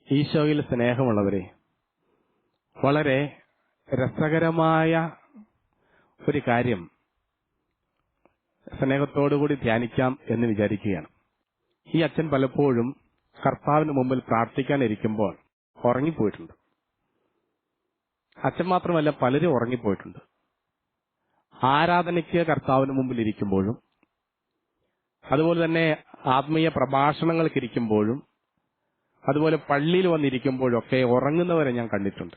ഈശോയിൽ സ്നേഹമുള്ളവരെ, വളരെ രസകരമായ ഒരു കാര്യം സ്നേഹത്തോടുകൂടി ധ്യാനിക്കാം എന്ന് വിചാരിക്കുകയാണ്. ഈ അച്ഛൻ പലപ്പോഴും കർത്താവിന് മുമ്പിൽ പ്രാർത്ഥിക്കാനിരിക്കുമ്പോൾ ഉറങ്ങിപ്പോയിട്ടുണ്ട്. അച്ഛൻ മാത്രമല്ല, പലരും ഉറങ്ങിപ്പോയിട്ടുണ്ട്. ആരാധനയ്ക്ക് കർത്താവിന് മുമ്പിൽ ഇരിക്കുമ്പോഴും അതുപോലെ തന്നെ ആത്മീയ പ്രഭാഷണങ്ങൾക്കിരിക്കുമ്പോഴും അതുപോലെ പള്ളിയിൽ വന്നിരിക്കുമ്പോഴൊക്കെ ഉറങ്ങുന്നവരെ ഞാൻ കണ്ടിട്ടുണ്ട്.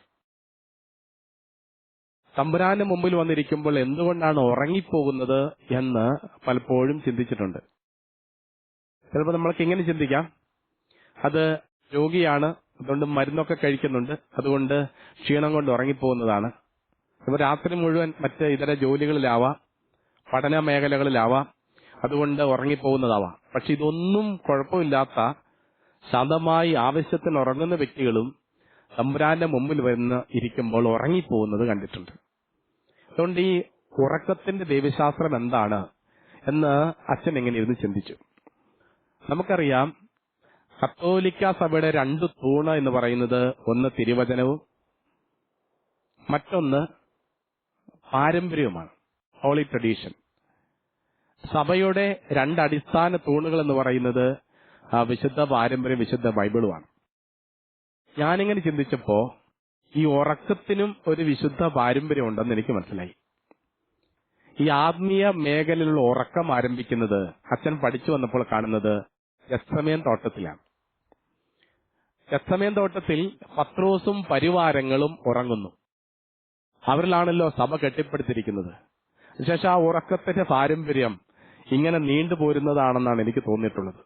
തമ്പുരാന്റെ മുമ്പിൽ വന്നിരിക്കുമ്പോൾ എന്തുകൊണ്ടാണ് ഉറങ്ങിപ്പോകുന്നത് എന്ന് പലപ്പോഴും ചിന്തിച്ചിട്ടുണ്ട്. ചിലപ്പോൾ നമ്മൾക്ക് ഇങ്ങനെ ചിന്തിക്കാം, അത് രോഗിയാണ്, അതുകൊണ്ട് മരുന്നൊക്കെ കഴിക്കുന്നുണ്ട്, അതുകൊണ്ട് ക്ഷീണം കൊണ്ട് ഉറങ്ങിപ്പോകുന്നതാണ്. ഇപ്പോൾ രാത്രി മുഴുവൻ മറ്റ് ഇതര ജോലികളിലാവാം, പഠന മേഖലകളിലാവാം, അതുകൊണ്ട് ഉറങ്ങിപ്പോകുന്നതാവാം. പക്ഷെ ഇതൊന്നും കുഴപ്പമില്ലാത്ത ശാന്തമായി ആവശ്യത്തിന് ഉറങ്ങുന്ന വ്യക്തികളും തമ്പുരാന്റെ മുമ്പിൽ വന്ന് ഇരിക്കുമ്പോൾ ഉറങ്ങിപ്പോകുന്നത് കണ്ടിട്ടുണ്ട്. അതുകൊണ്ട് ഈ ഉറക്കത്തിന്റെ ദൈവശാസ്ത്രം എന്താണ് എന്ന് അച്ഛൻ എങ്ങനെ ഇരുന്ന് ചിന്തിച്ചു. നമുക്കറിയാം, കത്തോലിക്ക സഭയുടെ 2 തൂണ് എന്ന് പറയുന്നത് ഒന്ന് തിരുവചനവും മറ്റൊന്ന് പാരമ്പര്യവുമാണ്, ഹോളി ട്രഡീഷൻ. സഭയുടെ 2 അടിസ്ഥാന തൂണുകൾ എന്ന് പറയുന്നത് വിശുദ്ധ പാരമ്പര്യം, വിശുദ്ധ ബൈബിളുമാണ്. ഞാനിങ്ങനെ ചിന്തിച്ചപ്പോ ഈ ഉറക്കത്തിനും ഒരു വിശുദ്ധ പാരമ്പര്യം ഉണ്ടെന്ന് എനിക്ക് മനസ്സിലായി. ഈ ആത്മീയ മേഖലയിലുള്ള ഉറക്കം ആരംഭിക്കുന്നത് അച്ഛൻ പഠിച്ചു വന്നപ്പോൾ കാണുന്നത് ഗെത്സമേൻ തോട്ടത്തിലാണ്. ഗെത്സമേൻ തോട്ടത്തിൽ പത്രോസും പരിവാരങ്ങളും ഉറങ്ങുന്നു. അവരിലാണല്ലോ സഭ കെട്ടിപ്പടുത്തിരിക്കുന്നത്. ശേഷം ആ ഉറക്കത്തിന്റെ പാരമ്പര്യം ഇങ്ങനെ നീണ്ടുപോരുന്നതാണെന്നാണ് എനിക്ക് തോന്നിയിട്ടുള്ളത്.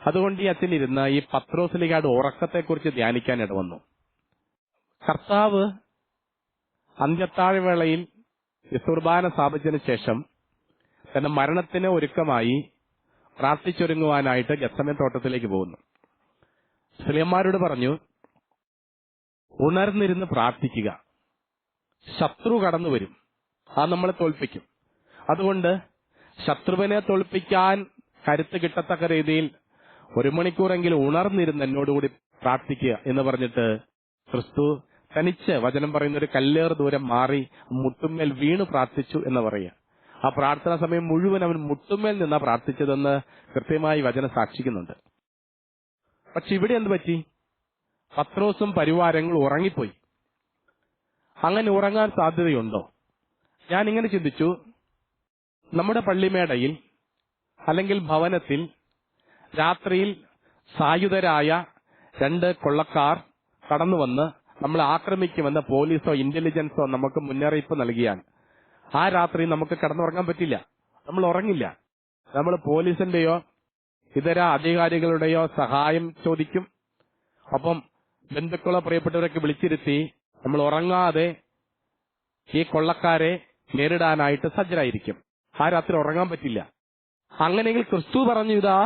അതുകൊണ്ട് ഈ അച്ഛനിരുന്ന് ഈ പത്രോസ്ലീഹയുടെ ഉറക്കത്തെക്കുറിച്ച് ധ്യാനിക്കാൻ ഇടവന്നു. കർത്താവ് അന്ത്യത്താഴവേളയിൽ കുർബാന സ്ഥാപിച്ചതിന് ശേഷം തന്റെ മരണത്തിന് ഒരുക്കമായി പ്രാർത്ഥിച്ചൊരുങ്ങുവാനായിട്ട് ഗെത്സമേൻ തോട്ടത്തിലേക്ക് പോകുന്നു. സ്ലീഹന്മാരോട് പറഞ്ഞു, ഉണർന്നിരുന്ന് പ്രാർത്ഥിക്കുക, ശത്രു കടന്നു വരും, അത് നമ്മളെ തോൽപ്പിക്കും. അതുകൊണ്ട് ശത്രുവിനെ തോൽപ്പിക്കാൻ കരുത്ത് കിട്ടത്തക്ക രീതിയിൽ 1 മണിക്കൂറെങ്കിലും ഉണർന്നിരുന്ന് എന്നോടുകൂടി പ്രാർത്ഥിക്കുക എന്ന് പറഞ്ഞിട്ട് ക്രിസ്തു തനിച്ച് വചനം പറയുന്ന ഒരു കല്ലേറ് ദൂരം മാറി മുട്ടുമേൽ വീണു പ്രാർത്ഥിച്ചു എന്ന് പറയുക. ആ പ്രാർത്ഥനാ സമയം മുഴുവൻ അവൻ മുട്ടുമേൽ നിന്നാ പ്രാർത്ഥിച്ചതെന്ന് കൃത്യമായി വചനം സാക്ഷിക്കുന്നുണ്ട്. പക്ഷെ ഇവിടെ എന്ത് പറ്റി? പത്രോസും പരിവാരങ്ങളും ഉറങ്ങിപ്പോയി. അങ്ങനെ ഉറങ്ങാൻ സാധ്യതയുണ്ടോ? ഞാനിങ്ങനെ ചിന്തിച്ചു, നമ്മുടെ പള്ളിമേടയിൽ അല്ലെങ്കിൽ ഭവനത്തിൽ രാത്രിയിൽ സായുധരായ 2 കൊള്ളക്കാർ കടന്നുവന്ന് നമ്മൾ ആക്രമിക്കുമെന്ന് പോലീസോ ഇന്റലിജൻസോ നമുക്ക് മുന്നറിയിപ്പ് നൽകിയാൽ ആ രാത്രി നമുക്ക് കിടന്നുറങ്ങാൻ പറ്റില്ല. നമ്മൾ ഉറങ്ങില്ല. നമ്മൾ പോലീസിന്റെയോ ഇതര അധികാരികളുടെയോ സഹായം ചോദിക്കും. ഒപ്പം ബന്ധുക്കളോ പ്രിയപ്പെട്ടവരൊക്കെ വിളിച്ചിരുത്തി നമ്മൾ ഉറങ്ങാതെ ഈ കൊള്ളക്കാരെ നേരിടാനായിട്ട് സജ്ജരായിരിക്കും. ആ രാത്രി ഉറങ്ങാൻ പറ്റില്ല. അങ്ങനെയെങ്കിൽ ക്രിസ്തു പറഞ്ഞു, ഇതാ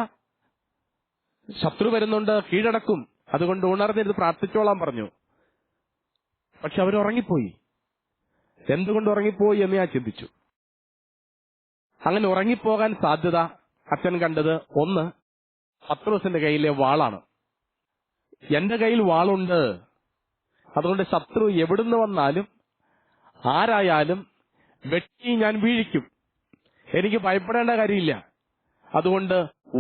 ശത്രു വരുന്നുണ്ട്, കീഴടക്കും, അതുകൊണ്ട് ഉണർന്നിരുന്ന് പ്രാർത്ഥിച്ചോളാൻ പറഞ്ഞു. പക്ഷെ അവരുറങ്ങിപ്പോയി. എന്തുകൊണ്ട് ഉറങ്ങിപ്പോയി എന്ന് ഞാൻ ചിന്തിച്ചു. അങ്ങനെ ഉറങ്ങിപ്പോകാൻ സാധ്യത അച്ഛൻ കണ്ടത്, ഒന്ന്, പത്രോസിന്റെ കയ്യിലെ വാളാണ്. എന്റെ കയ്യിൽ വാളുണ്ട്, അതുകൊണ്ട് ശത്രു എവിടുന്ന് വന്നാലും ആരായാലും വെട്ടി ഞാൻ വീഴിക്കും, എനിക്ക് ഭയപ്പെടേണ്ട കാര്യമില്ല. അതുകൊണ്ട്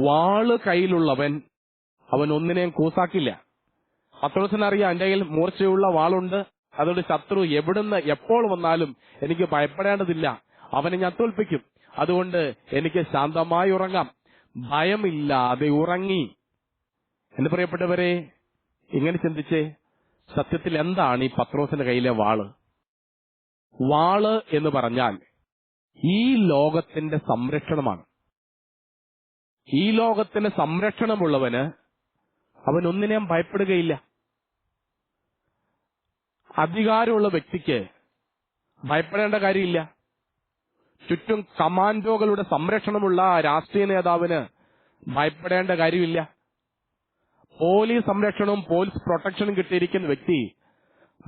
വാള് കയ്യിലുള്ളവൻ അവൻ ഒന്നിനെയും കൂസാക്കില്ല. പത്രോസിനറിയാം എന്റെ കയ്യിൽ മൂർച്ചയുള്ള വാളുണ്ട്, അതുകൊണ്ട് ശത്രു എവിടുന്ന് എപ്പോൾ വന്നാലും എനിക്ക് ഭയപ്പെടേണ്ടതില്ല, അവനെ ഞാൻ തോൽപ്പിക്കും. അതുകൊണ്ട് എനിക്ക് ശാന്തമായി ഉറങ്ങാം. ഭയമില്ലാതെ ഉറങ്ങി. എന്റെ പ്രിയപ്പെട്ടവരെ, ഇങ്ങനെ ചിന്തിച്ചേ, സത്യത്തിൽ എന്താണ് ഈ പത്രോസിന്റെ കയ്യിലെ വാള്? വാള് എന്ന് പറഞ്ഞാൽ ഈ ലോകത്തിന്റെ സംരക്ഷണമാണ്. ഈ ലോകത്തിന് സംരക്ഷണമുള്ളവന് അവൻ ഒന്നിനെയും ഭയപ്പെടുകയില്ല. അധികാരമുള്ള വ്യക്തിക്ക് ഭയപ്പെടേണ്ട കാര്യമില്ല. ചുറ്റും കമാൻഡോകളുടെ സംരക്ഷണമുള്ള രാഷ്ട്രീയ നേതാവിന് ഭയപ്പെടേണ്ട കാര്യമില്ല. പോലീസ് സംരക്ഷണവും പോലീസ് പ്രൊട്ടക്ഷനും കിട്ടിയിരിക്കുന്ന വ്യക്തി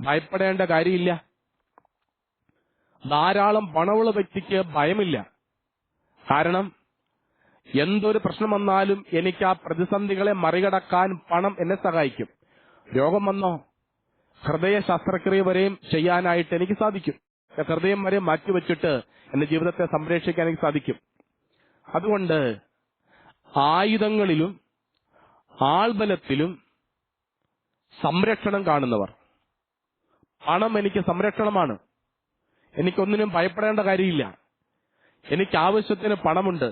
ഭയപ്പെടേണ്ട കാര്യമില്ല. ധാരാളം പണമുള്ള വ്യക്തിക്ക് ഭയമില്ല. കാരണം എന്തൊരു പ്രശ്നം വന്നാലും എനിക്ക് ആ പ്രതിസന്ധികളെ മറികടക്കാൻ പണം എന്നെ സഹായിക്കും. രോഗം വന്നോ, ഹൃദയ ശസ്ത്രക്രിയ വരെയും ചെയ്യാനായിട്ട് എനിക്ക് സാധിക്കും. ഹൃദയം വരെ മാറ്റിവെച്ചിട്ട് എന്റെ ജീവിതത്തെ സംരക്ഷിക്കാൻ എനിക്ക് സാധിക്കും. അതുകൊണ്ട് ആയുധങ്ങളിലും ആൾബലത്തിലും സംരക്ഷണം കാണുന്നവർ, പണം എനിക്ക് സംരക്ഷണമാണ്, എനിക്കൊന്നിനും ഭയപ്പെടേണ്ട കാര്യമില്ല, എനിക്ക് ആവശ്യത്തിന് പണമുണ്ട്,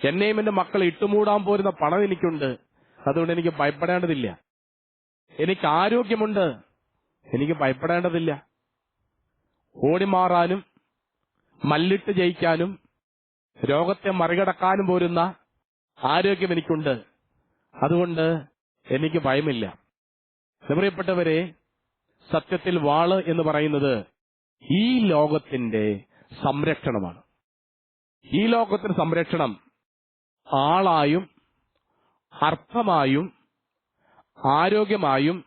എന്നെയും എന്റെ മക്കളെ ഇട്ടുമൂടാൻ പോരുന്ന പണം എനിക്കുണ്ട്, അതുകൊണ്ട് എനിക്ക് ഭയപ്പെടേണ്ടതില്ല. എനിക്ക് ആരോഗ്യമുണ്ട്, എനിക്ക് ഭയപ്പെടേണ്ടതില്ല. ഓടിമാറാനും മല്ലിട്ട് ജയിക്കാനും രോഗത്തെ മറികടക്കാനും പോരുന്ന ആരോഗ്യം എനിക്കുണ്ട്, അതുകൊണ്ട് എനിക്ക് ഭയമില്ല. പ്രിയപ്പെട്ടവരെ, സത്യത്തിൽ വാള് എന്ന് പറയുന്നത് ഈ ലോകത്തിന്റെ സംരക്ഷണമാണ്. ഈ ലോകത്തിന്റെ സംരക്ഷണം ആളായും അർത്ഥമായും ആരോഗ്യമായും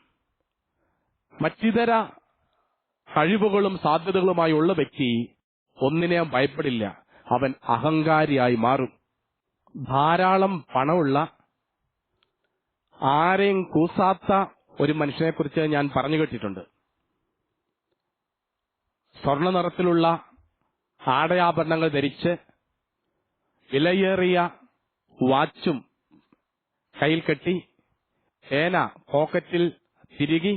മറ്റിതര കഴിവുകളും സാധ്യതകളുമായി ഉള്ള വ്യക്തി ഒന്നിനെയും ഭയപ്പെടില്ല. അവൻ അഹങ്കാരിയായി മാറും. ധാരാളം പണമുള്ള, ആരെയും കൂസാത്ത ഒരു മനുഷ്യനെക്കുറിച്ച് ഞാൻ പറഞ്ഞു കേട്ടിട്ടുണ്ട്. സ്വർണ്ണ നിറത്തിലുള്ള ആടയാഭരണങ്ങൾ ധരിച്ച് വിലയേറിയ വാച്ചും കയ്യിൽ കെട്ടി പേന പോക്കറ്റിൽ തിരുകി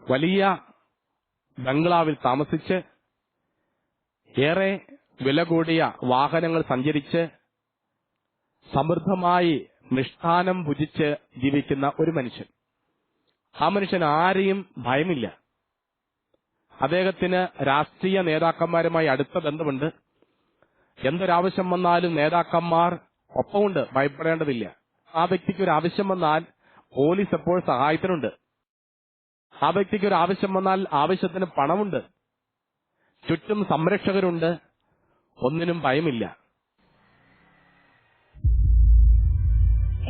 വലിയ ബംഗ്ലാവിൽ താമസിച്ച് ഏറെ വില കൂടിയ വാഹനങ്ങൾ സഞ്ചരിച്ച് സമൃദ്ധമായി മിഷ്ടാനം ഭുജിച്ച് ജീവിക്കുന്ന ഒരു മനുഷ്യൻ. ആ മനുഷ്യൻ ആരെയും ഭയമില്ല. അദ്ദേഹത്തിന് രാഷ്ട്രീയ നേതാക്കന്മാരുമായി അടുത്ത ബന്ധമുണ്ട്. എന്തൊരാവശ്യം വന്നാലും നേതാക്കന്മാർ ഒപ്പമുണ്ട്, ഭയപ്പെടേണ്ടതില്ല. ആ വ്യക്തിക്ക് ഒരു ആവശ്യം വന്നാൽ പോലീസ് എപ്പോൾ സഹായത്തിനുണ്ട്. ആ വ്യക്തിക്ക് ഒരു ആവശ്യം വന്നാൽ ആവശ്യത്തിന് പണമുണ്ട്, ചുറ്റും സംരക്ഷകരുണ്ട്, ഒന്നിനും ഭയമില്ല.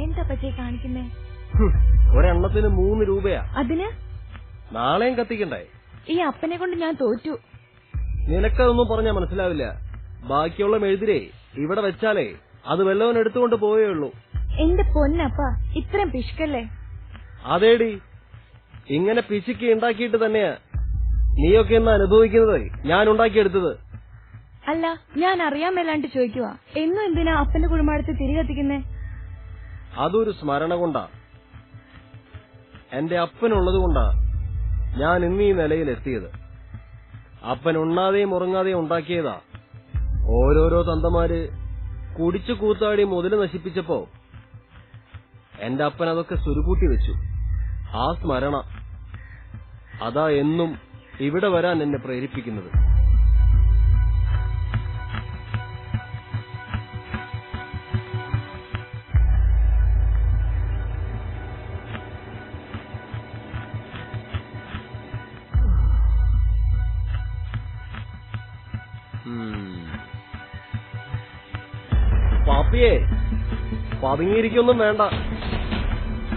എന്താ പറ്റി കാണിക്കുന്നേ? ഒരെണ്ണത്തിന് 3 രൂപയാ. അതിന് നാളെയും കത്തിക്കണ്ടേ? ഈ അപ്പനെ കൊണ്ട് ഞാൻ തോറ്റു. നിനക്കതൊന്നും പറഞ്ഞാ മനസ്സിലാവില്ല. ബാക്കിയുള്ള മെഴുതിരേ ഇവിടെ വെച്ചാലേ അത് വല്ലവൻ എടുത്തുകൊണ്ട് പോയേ ഉള്ളൂ. എന്റെ പൊന്നപ്പ, ഇത്രയും പിശുക്കല്ലേ? അതേടി, ഇങ്ങനെ പിശുക്കി ഉണ്ടാക്കിയിട്ട് തന്നെയാ നീയൊക്കെ എന്ന് അനുഭവിക്കുന്നത്. ഞാൻ ഉണ്ടാക്കിയെടുത്തത് അല്ല, ഞാൻ അറിയാൻ മേലാണ്ട് ചോദിക്കുവാ. എന്നും എന്തിനാ അപ്പന്റെ കുഴിമാടത്ത് തിരി കത്തിക്കുന്നേ? അതൊരു സ്മരണ കൊണ്ടാ. എന്റെ അപ്പനുള്ളത് കൊണ്ടാ ഞാൻ ഇന്ന് ഈ നിലയിലെത്തിയത്. അപ്പൻ ഉണ്ണാതെയും ഉറങ്ങാതെയും ഉണ്ടാക്കിയതാ. ഓരോരോ തന്തമാര് കുടിച്ചു കൂത്താടി മുതല് നശിപ്പിച്ചപ്പോ എന്റെ അപ്പൻ അതൊക്കെ സുരുകൂട്ടി വെച്ചു. ആ സ്മരണ അതാ എന്നും ഇവിടെ വരാൻ എന്നെ പ്രേരിപ്പിക്കുന്നത്. പാപ്പിയെ, പതുങ്ങിയിരിക്കൊന്നും വേണ്ട,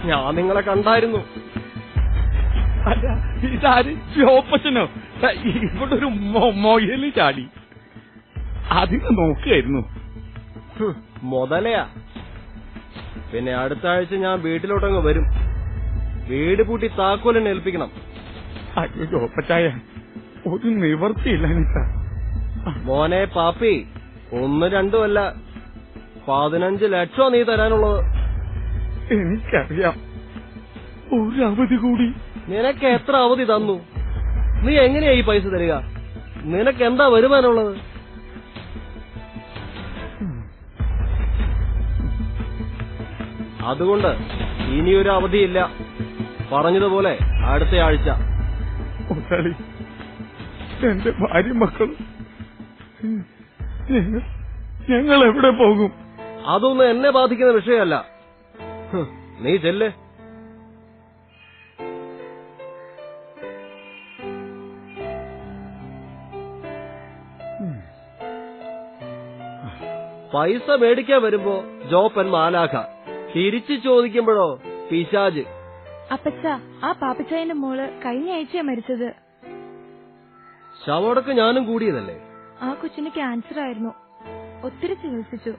ഞാൻ നിങ്ങളെ കണ്ടായിരുന്നു. അല്ല, ഇതാര് ജോപ്പച്ചനോ? ഇവിടെ ഒരു മൊയല് ചാടി, അതിനെ നോക്കുകയായിരുന്നു. മുതലയാ. പിന്നെ അടുത്ത ആഴ്ച ഞാൻ വീട്ടിലോട്ടങ്ങ് വരും. വീട് പൂട്ടി താക്കോലെന്നെ ഏൽപ്പിക്കണം. അയ്യോ ജോപ്പച്ചായ, ഒരു നിവർത്തിയില്ല എനിക്ക്. മോനെ പാപ്പി, 1, 2 അല്ല, 15 ലക്ഷം നീ തരാനുള്ളത്. എനിക്കറിയാം, ഒരു അവധി കൂടി. നിനക്ക് എത്ര അവധി തന്നു? നീ എങ്ങനെയാ ഈ പൈസ തരിക? നിനക്ക് എന്താ വരുമാനമുള്ളത്? അതുകൊണ്ട് ഇനിയൊരു അവധിയില്ല. പറഞ്ഞതുപോലെ അടുത്ത ആഴ്ച. എന്റെ ഭാര്യ മക്കളും ഞങ്ങൾ എവിടെ പോകും? അതൊന്നും എന്നെ ബാധിക്കുന്ന വിഷയമല്ല. നീ ചെല്ല്. പൈസ മേടിക്കാൻ വരുമ്പോ ജോപ്പൻ മാലാഖ, തിരിച്ചു ചോദിക്കുമ്പോഴോ പിശാജ്. അപ്പച്ച, ആ പാപ്പച്ചായന്റെ മോള് കഴിഞ്ഞ ആഴ്ചയാ മരിച്ചത്. ശവടക്ക് ഞാനും കൂടിയതല്ലേ. ആ കൊച്ചിന് ക്യാൻസർ ആയിരുന്നു. ഒത്തിരി ചികിത്സിച്ചു.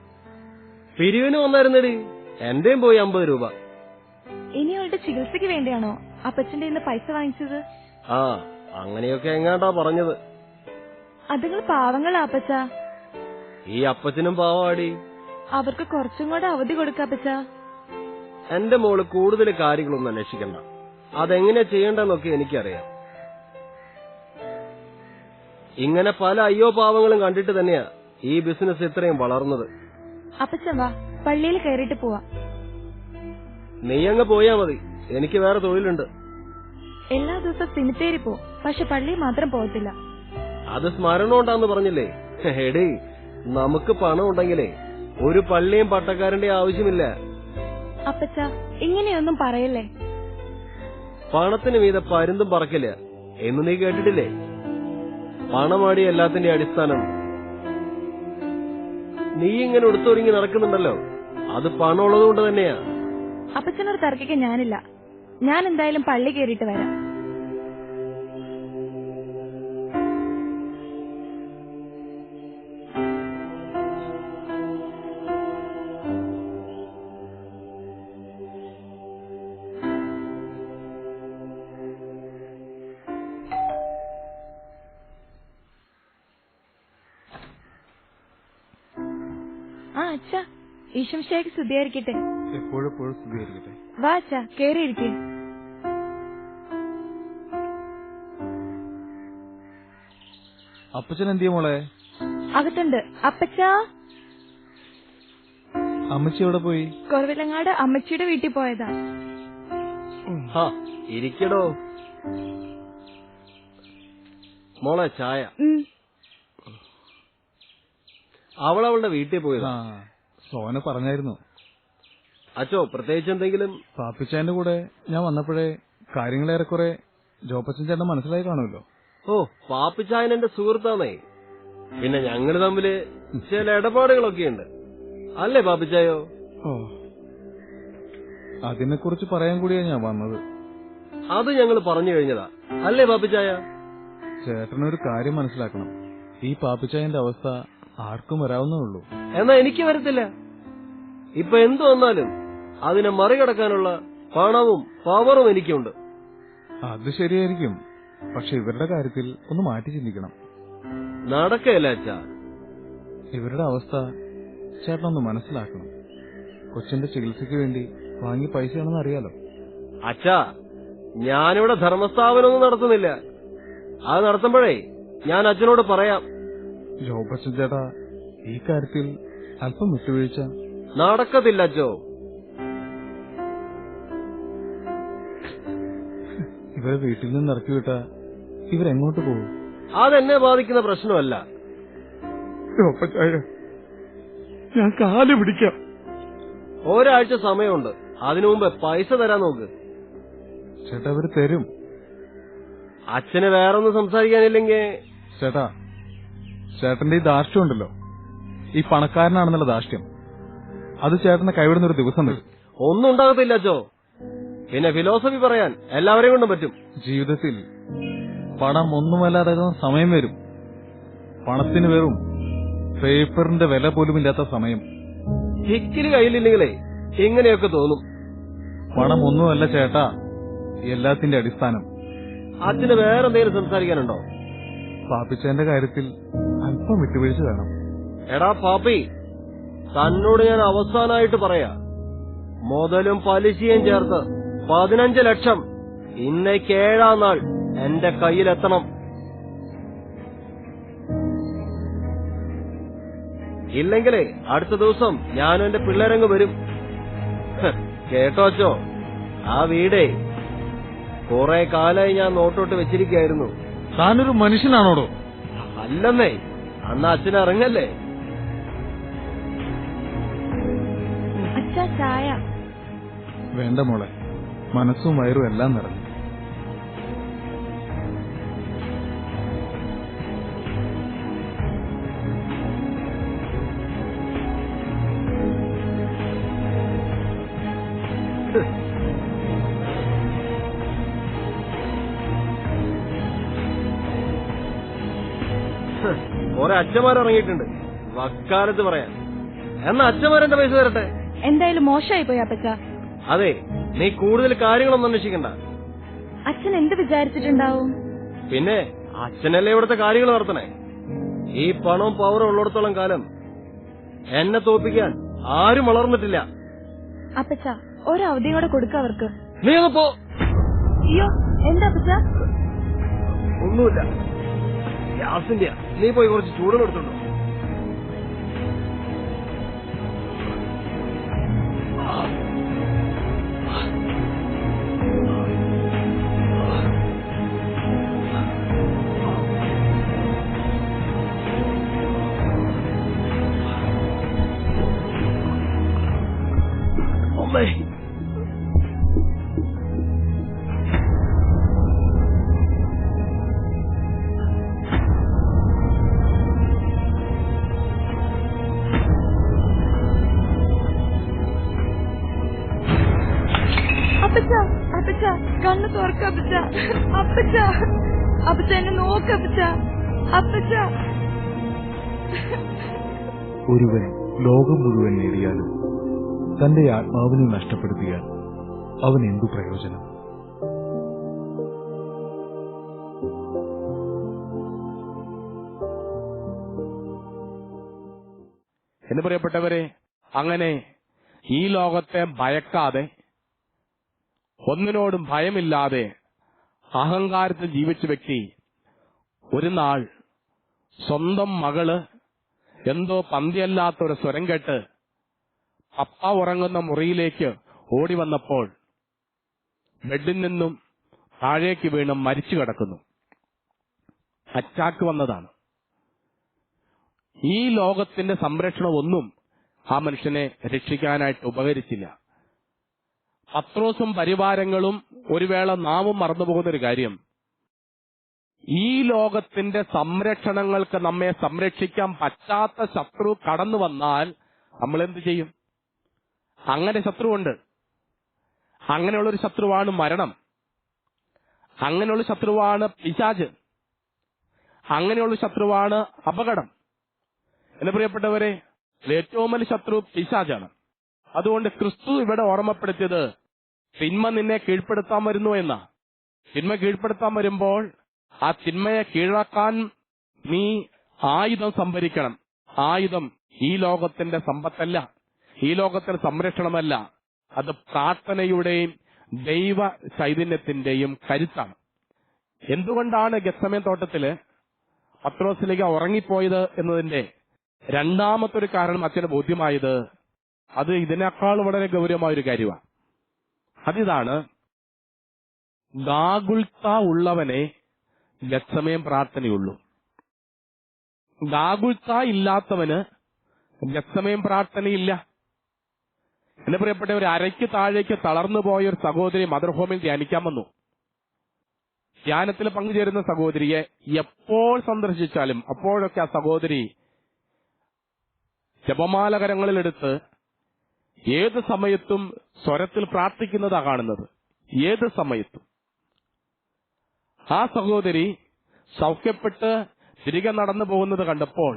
പിരിവിന് വന്നായിരുന്നടി, എന്റെയും പോയി 50 രൂപ. ഇനി അവളുടെ ചികിത്സയ്ക്ക് വേണ്ടിയാണോ അപ്പച്ചന്റെ ഇന്ന് പൈസ വാങ്ങിച്ചത്? ആ, അങ്ങനെയൊക്കെ എങ്ങാണ്ടാ പറഞ്ഞത്. അതുങ്ങൾ പാവങ്ങളാ അപ്പച്ച. ഈ അപ്പച്ചനും പാവാടി. അവർക്ക് കുറച്ചും കൂടെ അവധി കൊടുക്കാപ്പച്ച. എന്റെ മോള് കൂടുതൽ കാര്യങ്ങളൊന്നും അന്വേഷിക്കണ്ട. അതെങ്ങനെയാ ചെയ്യേണ്ടെന്നൊക്കെ എനിക്കറിയാം. ഇങ്ങനെ പല അയ്യോ പാവങ്ങളും കണ്ടിട്ട് തന്നെയാ ഈ ബിസിനസ് ഇത്രയും വളർന്നത്. അപ്പച്ച വാ, പള്ളിയിൽ കയറിയിട്ട് പോവാ. നീ അങ്ങ് പോയാ മതി, എനിക്ക് വേറെ തൊഴിലുണ്ട്. എല്ലാ ദിവസവും സിമിത്തേരി പോ, പക്ഷെ പള്ളി മാത്രം പോകത്തില്ല. അത് സ്മരണം ഉണ്ടാന്ന് പറഞ്ഞില്ലേ? എടീ, നമുക്ക് പണം ഉണ്ടെങ്കിലേ ഒരു പള്ളിയും പട്ടക്കാരന്റെ ആവശ്യമില്ല. അപ്പച്ച, ഇങ്ങനെയൊന്നും പറയല്ലേ. പണത്തിന് മീതെ പരുന്തും പറക്കില്ല എന്ന് നീ കേട്ടിട്ടില്ലേ? പണമാടി എല്ലാത്തിന്റെ അടിസ്ഥാനം. നീ ഇങ്ങനെ ഉടുത്തൊരുങ്ങി നടക്കുന്നുണ്ടല്ലോ, അത് പണമുള്ളത് കൊണ്ട് തന്നെയാ. അപ്പച്ചനോട് തർക്കിക്കാൻ ഞാനില്ല. ഞാൻ എന്തായാലും പള്ളി കയറിയിട്ട് വരാം. ആ അച്ഛാ, ഈശംശയ്ക്ക് സ്തുതിയായിരിക്കട്ടെ. എപ്പോഴെപ്പോഴും സ്തുതിയായിരിക്കട്ടെ. വാ അച്ഛാ, കേറിയിരിക്കേ. അപ്പച്ചൻ എന്തിയ മോളെ? അകത്തുണ്ട്. അപ്പച്ചാ. അമ്മച്ചി എവിടെ പോയി? കുറവിലങ്ങാട് അമ്മച്ചിയുടെ വീട്ടിൽ പോയതാ. ഇരിക്കടോ മോളെ, ചായ. അവളവളുടെ വീട്ടിൽ പോയതാ. സോന പറഞ്ഞായിരുന്നു. അച്ചോ, പ്രത്യേകിച്ച് എന്തെങ്കിലും? പാപ്പിച്ചാന്റെ കൂടെ ഞാൻ വന്നപ്പോഴേ കാര്യങ്ങളേറെക്കുറെ ജോപ്പച്ചൻ ചേട്ടൻ മനസ്സിലായി കാണുമല്ലോ. ഓ, പാപ്പിച്ചായൻ എന്റെ സുഹൃത്താണേ. പിന്നെ ഞങ്ങള് തമ്മില് ചില ഇടപാടുകളൊക്കെയുണ്ട്, അല്ലേ പാപ്പിച്ചായോ? ഓ, അതിനെക്കുറിച്ച് പറയാൻ കൂടിയാ ഞാൻ വന്നത്. അത് ഞങ്ങൾ പറഞ്ഞു കഴിഞ്ഞതാ, അല്ലേ പാപ്പിച്ചായ? ചേട്ടനൊരു കാര്യം മനസ്സിലാക്കണം. ഈ പാപ്പിച്ചായന്റെ അവസ്ഥ ആർക്കും വരാവുന്നേ ഉള്ളൂ. എന്നാ എനിക്ക് വരത്തില്ല. ഇപ്പൊ എന്തു വന്നാലും അതിനെ മറികടക്കാനുള്ള പണവും പവറും എനിക്കുണ്ട്. അത് ശരിയായിരിക്കും, പക്ഷെ ഇവരുടെ കാര്യത്തിൽ ഒന്ന് മാറ്റി ചിന്തിക്കണം. നടക്കല്ല അച്ഛാ. ഇവരുടെ അവസ്ഥ ചേട്ടനൊന്ന് മനസ്സിലാക്കണം. കൊച്ചിന്റെ ചികിത്സയ്ക്ക് വേണ്ടി വാങ്ങിയ പൈസയാണെന്ന് അറിയാലോ. അച്ഛാ, ഞാനിവിടെ ധർമ്മസ്ഥാപനമൊന്നും നടത്തുന്നില്ല. അത് നടത്തുമ്പോഴേ ഞാൻ അച്ഛനോട് പറയാം. ജോപ്പച്ചൻ ചേട്ടാ, ഈ കാര്യത്തിൽ അല്പം വിട്ടുവീഴ്ച ഇവരെ വീട്ടിൽ നിന്ന് ഇറക്കി വിട്ടാ ഇവരെങ്ങോട്ട് പോകും? അതെന്നെ ബാധിക്കുന്ന പ്രശ്നമല്ല. ഞാൻ കാല് പിടിക്കാം. ഒരാഴ്ച സമയമുണ്ട്. അതിനു മുമ്പ് പൈസ തരാൻ നോക്ക്. ചേട്ടാ അവര് തരും. അച്ഛന് വേറൊന്നും സംസാരിക്കാനില്ലെങ്കിൽ ചേട്ടാ, ചേട്ടന്റെ ഈ ധാർഷ്ട്യം ഉണ്ടല്ലോ, ഈ പണക്കാരനാണെന്നുള്ള ധാർഷ്ട്യം, അത് ചേട്ടനെ കൈവിടുന്ന ഒരു ദിവസം വരും. ഒന്നും ഉണ്ടാകത്തില്ല അച്ചോ. പിന്നെ ഫിലോസഫി പറയാൻ എല്ലാവരെയും കൊണ്ടും പറ്റും. ജീവിതത്തിൽ പണം ഒന്നുമല്ലാതാകുന്ന സമയം വരും. പണത്തിന് വെറും പേപ്പറിന്റെ വില പോലും ഇല്ലാത്ത സമയം. ഹിക്കില് കയ്യിലില്ലെങ്കിലേ ഇങ്ങനെയൊക്കെ തോന്നും. പണം ഒന്നുമല്ല ചേട്ടാ എല്ലാത്തിന്റെ അടിസ്ഥാനം. അച്ഛന് വേറെ എന്തെങ്കിലും സംസാരിക്കാനുണ്ടോ? പാപ്പിച്ചേന്റെ കാര്യത്തിൽ അല്പം വിട്ടുവീഴ്ച വേണം. എടാ പാപ്പി, തന്നോട് ഞാൻ അവസാനമായിട്ട് പറയാ, മുതലും പലിശയും ചേർത്ത് 15 ലക്ഷം ഇന്നേക്ക് 7-ാം നാൾ എന്റെ കയ്യിലെത്തണം. ഇല്ലെങ്കിലേ അടുത്ത ദിവസം ഞാനും എന്റെ പിള്ളേരങ്ങ് വരും. കേട്ടോ അച്ചോ, ആ വീടേ കുറെ കാലായി ഞാൻ നോട്ടോട്ട് വെച്ചിരിക്കായിരുന്നു. താനൊരു മനുഷ്യനാണോടോ? അല്ലെന്നേ, അന്ന് അച്ഛൻ ഇറങ്ങല്ലേ. അച്ഛാ ചായ. വേണ്ട മോളെ, മനസ്സും വയറും എല്ലാം നിറഞ്ഞു. കുറെ അച്ഛന്മാരിറങ്ങിയിട്ടുണ്ട് വക്കാലത്ത് പറയാൻ. എന്നാ അച്ഛന്മാരെന്റെ പൈസ തരട്ടെ. എന്തായാലും മോശമായി പോയി അപ്പച്ച. അതെ, നീ കൂടുതൽ കാര്യങ്ങളൊന്നും അന്വേഷിക്കണ്ട. അച്ഛൻ എന്ത് വിചാരിച്ചിട്ടുണ്ടാവും? പിന്നെ അച്ഛനല്ലേ ഇവിടുത്തെ കാര്യങ്ങൾ നടത്തണേ. ഈ പണവും പവറും ഉള്ളിടത്തോളം കാലം എന്നെ തോപ്പിക്കാൻ ആരും വളർന്നിട്ടില്ല. അപ്പച്ച ഒരു അവധിയും കൂടെ കൊടുക്ക അവർക്ക്. നീ ഒന്ന് പോ. അയ്യോ, എന്താ അപ്പച്ച? ഒന്നുമില്ല, ഗ്യാസിന്റെ. നീ പോയി കുറച്ച് ചൂടുകൾ എടുത്തുണ്ടോ? അമ്മേ, അപ്പച്ച കണ്ണ് തുറക്ക അപ്പച്ച. അപ്പച്ച, അപ്പച്ച എന്നെ നോക്ക് അപ്പച്ച. അപ്പച്ച. ഒരുവൻ ലോകം മുഴുവൻ നേടിയാലും തന്റെ ആത്മാവിനെ നഷ്ടപ്പെടുത്തിയാൽ അവൻ എന്തു പ്രയോജനം? എന്ന് പ്രിയപ്പെട്ടവരെ, അങ്ങനെ ഈ ലോകത്തെ ഭയക്കാതെ, ഒന്നിനോടും ഭയമില്ലാതെ അഹങ്കാരത്തിൽ ജീവിച്ച വ്യക്തി ഒരു നാൾ സ്വന്തം മകള് എന്തോ പന്തിയല്ലാത്തൊരു സ്വരം കേട്ട് പപ്പ ഉറങ്ങുന്ന മുറിയിലേക്ക് ഓടി വന്നപ്പോൾ ബെഡിൽ നിന്നും താഴേക്ക് വീണ് മരിച്ചു കിടക്കുന്നു. അറ്റാക്ക് വന്നതാണ്. ഈ ലോകത്തിന്റെ സംരക്ഷണം ഒന്നും ആ മനുഷ്യനെ രക്ഷിക്കാനായിട്ട് ഉപകരിച്ചില്ല. പത്രോസും പരിവാരങ്ങളും ഒരു വേള നാമും മറന്നുപോകുന്നൊരു കാര്യം, ഈ ലോകത്തിന്റെ സംരക്ഷണങ്ങൾക്ക് നമ്മെ സംരക്ഷിക്കാൻ പറ്റാത്ത ശത്രു കടന്നു വന്നാൽ നമ്മൾ എന്ത് ചെയ്യും? അങ്ങനെ ശത്രുവുണ്ട്. അങ്ങനെയുള്ളൊരു ശത്രുവാണ് മരണം. അങ്ങനെയുള്ള ശത്രുവാണ് പിശാച്. അങ്ങനെയുള്ള ശത്രുവാണ് അപകടം. എന്റെ പ്രിയപ്പെട്ടവരെ, ഏറ്റവും വലിയ ശത്രു പിശാചാണ്. അതുകൊണ്ട് ക്രിസ്തു ഇവിടെ ഓർമ്മപ്പെടുത്തിയത് തിന്മ നിന്നെ കീഴ്പ്പെടുത്താൻ വരുന്നു എന്നാ. തിന്മ കീഴ്പ്പെടുത്താൻ വരുമ്പോൾ ആ തിന്മയെ കീഴാക്കാൻ നീ ആയുധം സംഭരിക്കണം. ആയുധം ഈ ലോകത്തിന്റെ സമ്പത്തല്ല, ഈ ലോകത്തിന്റെ സംരക്ഷണമല്ല. അത് പ്രാർത്ഥനയുടെയും ദൈവ ചൈതന്യത്തിന്റെയും കരുത്താണ്. എന്തുകൊണ്ടാണ് ഗെത്സമേൻ തോട്ടത്തില് പത്രോസിലേക്ക് ഉറങ്ങിപ്പോയത് എന്നതിന്റെ രണ്ടാമത്തൊരു കാരണം അച്ഛന് ബോധ്യമായത്, അത് ഇതിനേക്കാൾ വളരെ ഗൗരവമായൊരു കാര്യമാണ്. അതിതാണ്, ഗാഗുൽത്ത ഉള്ളവനെ ഗത്സമയം പ്രാർത്ഥനയുള്ളൂ. ഗാഗുൽത്ത ഇല്ലാത്തവന് ഗത്സമയം പ്രാർത്ഥനയില്ല. എന്നെ പ്രിയപ്പെട്ടവർ, അരയ്ക്ക് താഴേക്ക് തളർന്നു പോയ ഒരു സഹോദരി മദർ ഹോമിൽ ധ്യാനിക്കാൻ വന്നു. ധ്യാനത്തിൽ പങ്കുചേരുന്ന സഹോദരിയെ എപ്പോൾ സന്ദർശിച്ചാലും അപ്പോഴൊക്കെ ആ സഹോദരി ജപമാലകരങ്ങളിലെടുത്ത് ഏത് സമയത്തും സ്വരത്തിൽ പ്രാർത്ഥിക്കുന്നതാ കാണുന്നത്. ഏത് സമയത്തും. ആ സഹോദരി സൗഖ്യപ്പെട്ട് തിരികെ നടന്നു പോകുന്നത് കണ്ടപ്പോൾ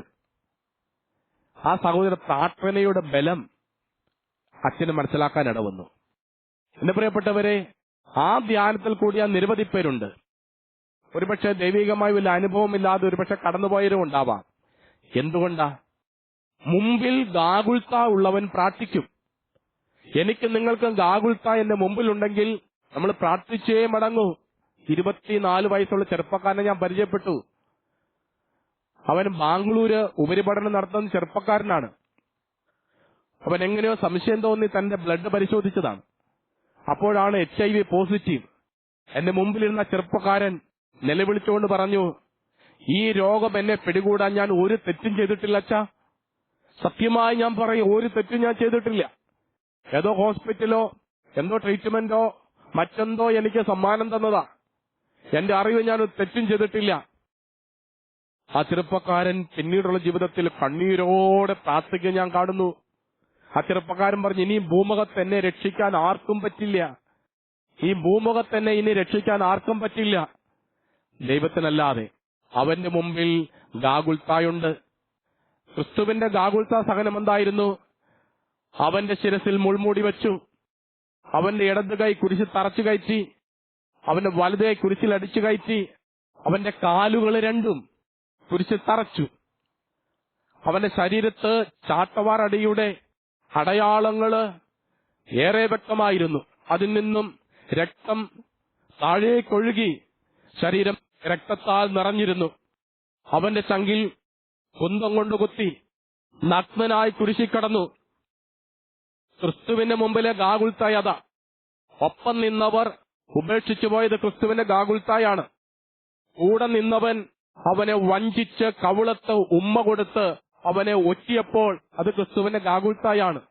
ആ സഹോദരി പ്രാർത്ഥനയുടെ ബലം അച്ഛന് മനസ്സിലാക്കാൻ ഇടവന്നു. എന്റെ പ്രിയപ്പെട്ടവരെ, ആ ധ്യാനത്തിൽ കൂടിയ നിരവധി പേരുണ്ട്. ഒരുപക്ഷെ ദൈവികമായ വല്ല അനുഭവമില്ലാതെ ഒരുപക്ഷെ കടന്നുപോയവരും ഉണ്ടാവാം. എന്തുകൊണ്ടാ? മുമ്പിൽ ഗാഗുൽത്ത ഉള്ളവൻ പ്രാർത്ഥിക്കും. എനിക്ക് നിങ്ങൾക്കും ഗാഗുൽത്ത എന്റെ മുമ്പിലുണ്ടെങ്കിൽ നമ്മൾ പ്രാർത്ഥിച്ചേ മടങ്ങൂ. 24 വയസ്സുള്ള ചെറുപ്പക്കാരനെ ഞാൻ പരിചയപ്പെട്ടു. അവൻ ബാംഗ്ലൂര് ഉപരിപഠനം നടത്തുന്ന ചെറുപ്പക്കാരനാണ്. അവൻ എങ്ങനെയോ സംശയം തോന്നി തന്റെ ബ്ലഡ് പരിശോധിച്ചതാണ്. അപ്പോഴാണ് HIV പോസിറ്റീവ്. എന്റെ മുമ്പിലിരുന്ന ചെറുപ്പക്കാരൻ നിലവിളിച്ചുകൊണ്ട് പറഞ്ഞു, ഈ രോഗം എന്നെ പിടികൂടാൻ ഞാൻ ഒരു തെറ്റും ചെയ്തിട്ടില്ല അച്ഛാ. സത്യമായി ഞാൻ പറയും, ഒരു തെറ്റും ഞാൻ ചെയ്തിട്ടില്ല. ഏതോ ഹോസ്പിറ്റലോ എന്തോ ട്രീറ്റ്മെന്റോ മറ്റെന്തോ എനിക്ക് സമ്മാനം തന്നതാ. എന്റെ അറിവ് ഞാൻ ഒരു തെറ്റും ചെയ്തിട്ടില്ല. ആ ചെറുപ്പക്കാരൻ പിന്നീടുള്ള ജീവിതത്തിൽ കണ്ണീരോടെ പ്രാർത്ഥിക്കാൻ ഞാൻ കാണുന്നു. ആ ചെറുപ്പക്കാരൻ പറഞ്ഞു, ഇനി ഭൂമുഖത്ത് എന്നെ രക്ഷിക്കാൻ ആർക്കും പറ്റില്ല. ഈ ഭൂമുഖത്ത് എന്നെ ഇനി രക്ഷിക്കാൻ ആർക്കും പറ്റില്ല, ദൈവത്തിനല്ലാതെ. അവന്റെ മുമ്പിൽ ഗാഗുൽത്തായുണ്ട്. ക്രിസ്തുവിന്റെ ഗാഗുൽത്ത സഹനം എന്തായിരുന്നു? അവന്റെ ശിരസിൽ മുൾമൂടി വെച്ചു. അവന്റെ ഇടത് കൈ കുരിശിൽ തറച്ചു കയറ്റി. അവന്റെ വലത് കൈ കുരിശിൽ അടിച്ചു കയറ്റി. അവന്റെ കാലുകൾ രണ്ടും കുരിശിൽ തറച്ചു. അവന്റെ ശരീരത്ത് ചാട്ടവാറടിയുടെ അടയാളങ്ങള് ഏറെ വ്യക്തമായിരുന്നു. അതിൽ നിന്നും രക്തം താഴേക്കൊഴുകി ശരീരം രക്തത്താൽ നിറഞ്ഞിരുന്നു. അവന്റെ ചങ്കിൽ കുന്തം കൊണ്ട് കുത്തി നഗ്നനായി കുരിശിൽ കടന്നു. ക്രിസ്തുവിന്റെ മുമ്പിലെ ഗാഗുൽത്തായത. ഒപ്പം നിന്നവർ ഉപേക്ഷിച്ചു പോയത് ക്രിസ്തുവിന്റെ ഗാഗുൽത്തായാണ്. കൂടെ നിന്നവൻ അവനെ വഞ്ചിച്ച് കവിളത്ത് ഉമ്മ കൊടുത്ത് അവനെ ഒറ്റിയപ്പോൾ അത് ക്രിസ്തുവിന്റെ ഗാഗുൽത്തായാണ്.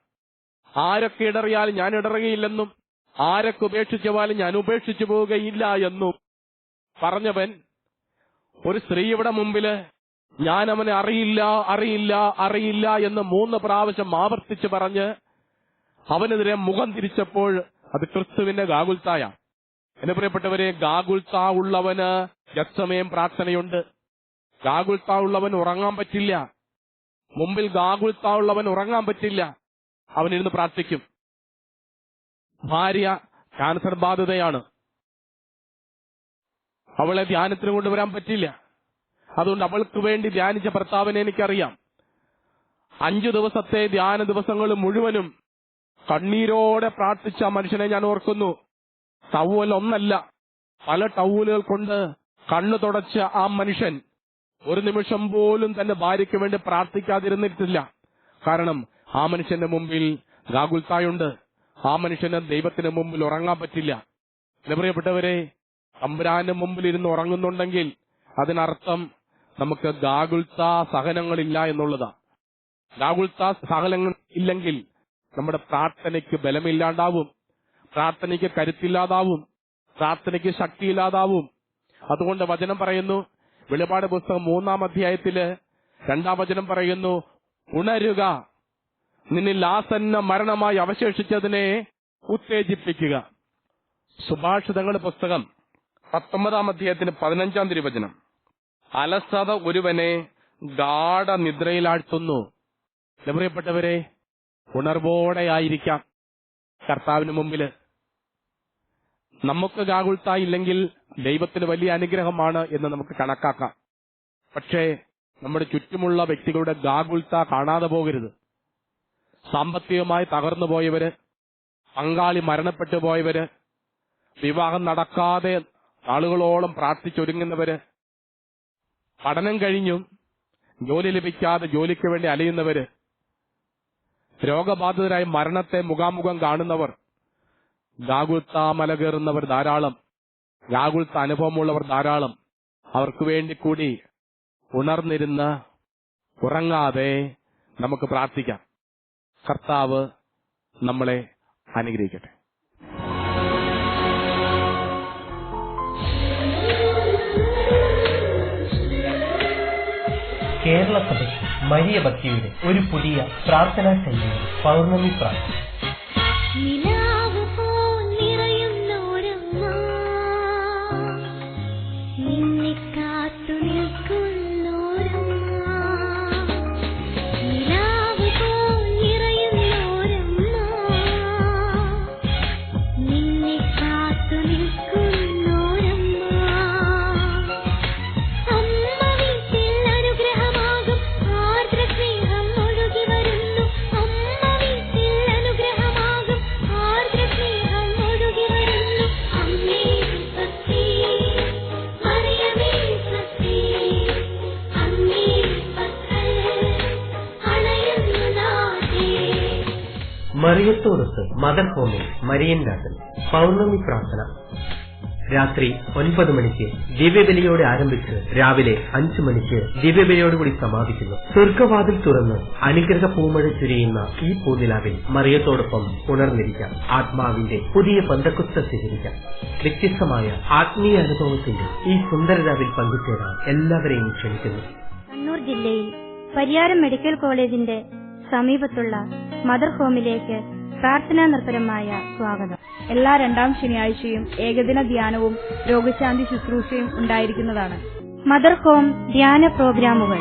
ആരൊക്കെ ഇടറിയാലും ഞാൻ ഇടറുകയില്ലെന്നും ആരൊക്കെ ഉപേക്ഷിച്ചു പോയാലും ഞാൻ ഉപേക്ഷിച്ചു പോവുകയില്ല എന്നും പറഞ്ഞവൻ ഒരു സ്ത്രീയുടെ മുമ്പില് ഞാൻ അവനെ അറിയില്ല അറിയില്ല അറിയില്ല എന്ന് 3 പ്രാവശ്യം ആവർത്തിച്ച് പറഞ്ഞ് അവനെതിരെ മുഖം തിരിച്ചപ്പോൾ അത് ക്രിസ്തുവിന്റെ ഗാഗുൽത്തായ. എന്നെ പ്രിയപ്പെട്ടവരെ, ഗാഗുൽത്ത ഉള്ളവന് ഗത്സമയം പ്രാർത്ഥനയുണ്ട്. ഗാഗുൽത്ത ഉള്ളവൻ ഉറങ്ങാൻ പറ്റില്ല. മുമ്പിൽ ഗാഗുൽത്ത ഉള്ളവൻ ഉറങ്ങാൻ പറ്റില്ല. അവനിരുന്ന് പ്രാർത്ഥിക്കും. ഭാര്യ ക്യാൻസർ ബാധിതയാണ്. അവളെ ധ്യാനത്തിന് കൊണ്ടുവരാൻ പറ്റില്ല. അതുകൊണ്ട് അവൾക്ക് വേണ്ടി ധ്യാനിച്ച ഭർത്താവിനെ എനിക്കറിയാം. 5 ദിവസത്തെ ധ്യാന ദിവസങ്ങൾ മുഴുവനും കണ്ണീരോടെ പ്രാർത്ഥിച്ച മനുഷ്യനെ ഞാൻ ഓർക്കുന്നു. ടവൽ ഒന്നല്ല, പല ടവലുകൾ കൊണ്ട് കണ്ണു തുടച്ച ആ മനുഷ്യൻ ഒരു നിമിഷം പോലും തന്റെ ഭാര്യയ്ക്ക് വേണ്ടി പ്രാർത്ഥിക്കാതിരുന്നിട്ടില്ല. കാരണം ആ മനുഷ്യന്റെ മുമ്പിൽ ഗാഗുൽത്തായുണ്ട്. ആ മനുഷ്യന് ദൈവത്തിന് മുമ്പിൽ ഉറങ്ങാൻ പറ്റില്ല. എന്നെ പ്രിയപ്പെട്ടവരെ, തമ്പുരാന്റെ മുമ്പിൽ ഇരുന്ന് ഉറങ്ങുന്നുണ്ടെങ്കിൽ അതിനർത്ഥം നമുക്ക് ഗാഗുൽത്ത സഹനങ്ങളില്ല എന്നുള്ളതാ. ഗാഗുൽത്ത സഹനങ്ങൾ ഇല്ലെങ്കിൽ നമ്മുടെ പ്രാർത്ഥനയ്ക്ക് ബലമില്ലാണ്ടാവും, പ്രാർത്ഥനയ്ക്ക് കരുത്തില്ലാതാവും, പ്രാർത്ഥനയ്ക്ക് ശക്തിയില്ലാതാവും. അതുകൊണ്ട് വചനം പറയുന്നു, വെളിപാട് പുസ്തകം 3-ാം അധ്യായത്തില് 2-ാം വചനം പറയുന്നു, ഉണരുക, നിന്നിൽ ആസന്ന മരണമായി അവശേഷിച്ചതിനെ ഉത്തേജിപ്പിക്കുക. സുഭാഷിതങ്ങളുടെ പുസ്തകം 19-ാം അധ്യായത്തിന് 15-ാം തിരുവചനം, അലസത ഒരുവനെ ഗാഢ നിദ്രയിലാഴ്ത്തുന്നു. പ്രിയപ്പെട്ടവരെ, ഉണർവോടെ ആയിരിക്കാം കർത്താവിന് മുമ്പില്. നമുക്ക് ഗാഗുൽത്തായില്ലെങ്കിൽ ദൈവത്തിന് വലിയ അനുഗ്രഹമാണ് എന്ന് നമുക്ക് കണക്കാക്കാം. പക്ഷേ നമ്മുടെ ചുറ്റുമുള്ള വ്യക്തികളുടെ ഗാഗുൽത്ത കാണാതെ പോകരുത്. സാമ്പത്തികമായി തകർന്നു പോയവര്, പങ്കാളി മരണപ്പെട്ടു പോയവര്, വിവാഹം നടക്കാതെ ആളുകളോളം പ്രാർത്ഥിച്ചൊരുങ്ങുന്നവര്, പഠനം കഴിഞ്ഞും ജോലി ലഭിക്കാതെ ജോലിക്ക് വേണ്ടി അലയുന്നവര്, രോഗബാധിതരായി മരണത്തെ മുഖാമുഖം കാണുന്നവർ, ഗാഗുൽത്ത മല കയറുന്നവർ ധാരാളം. വ്യാകുലത അനുഭവമുള്ളവർ ധാരാളം. അവർക്ക് വേണ്ടി കൂടി ഉണർന്നിരുന്ന് ഉറങ്ങാതെ നമുക്ക് പ്രാർത്ഥിക്കാം. കർത്താവ് നമ്മളെ അനുഗ്രഹിക്കട്ടെ. കേരള സഭയ്ക്ക് മരിയ ഭക്തിയുടെ ഒരു പുതിയ പ്രാർത്ഥനാ ശൈലിയാണ് പൗർണമി പ്രാർത്ഥന. മറിയത്തോടൊത്ത് മദർ ഹോമിൽ മരിയൻ രാത്രി പൗർണമി പ്രാർത്ഥന രാത്രി 9 മണിക്ക് ദിവ്യബലിയോടെ ആരംഭിച്ച് രാവിലെ 5 മണിക്ക് ദിവ്യബലിയോടുകൂടി സമാപിക്കുന്നു. സ്വർഗവാതിൽ തുറന്ന് അനുഗ്രഹ പൂമഴ ചുരിയുന്ന ഈ പൂനിലാവിൽ മറിയത്തോടൊപ്പം ഉണർന്നിരിക്കാം. ആത്മാവിന്റെ പുതിയ പന്തക്കുസ്ത സ്വീകരിക്കാം. വ്യത്യസ്തമായ ആത്മീയ അനുഭവത്തിന്റെ ഈ സുന്ദരരാവിൽ പങ്കുചേരാൻ എല്ലാവരെയും ക്ഷണിക്കുന്നു. കണ്ണൂർ ജില്ലയിൽ പരിയാരം മെഡിക്കൽ കോളേജിന്റെ സമീപത്തുള്ള മദർ ഹോമിലേക്ക് പ്രാർത്ഥനാ നിർഭരമായ സ്വാഗതം. എല്ലാ 2ാം ശനിയാഴ്ചയും ഏകദിന ധ്യാനവും രോഗശാന്തി ശുശ്രൂഷയും ഉണ്ടായിരിക്കുന്നതാണ്. മദർ ഹോം ധ്യാന പ്രോഗ്രാമുകൾ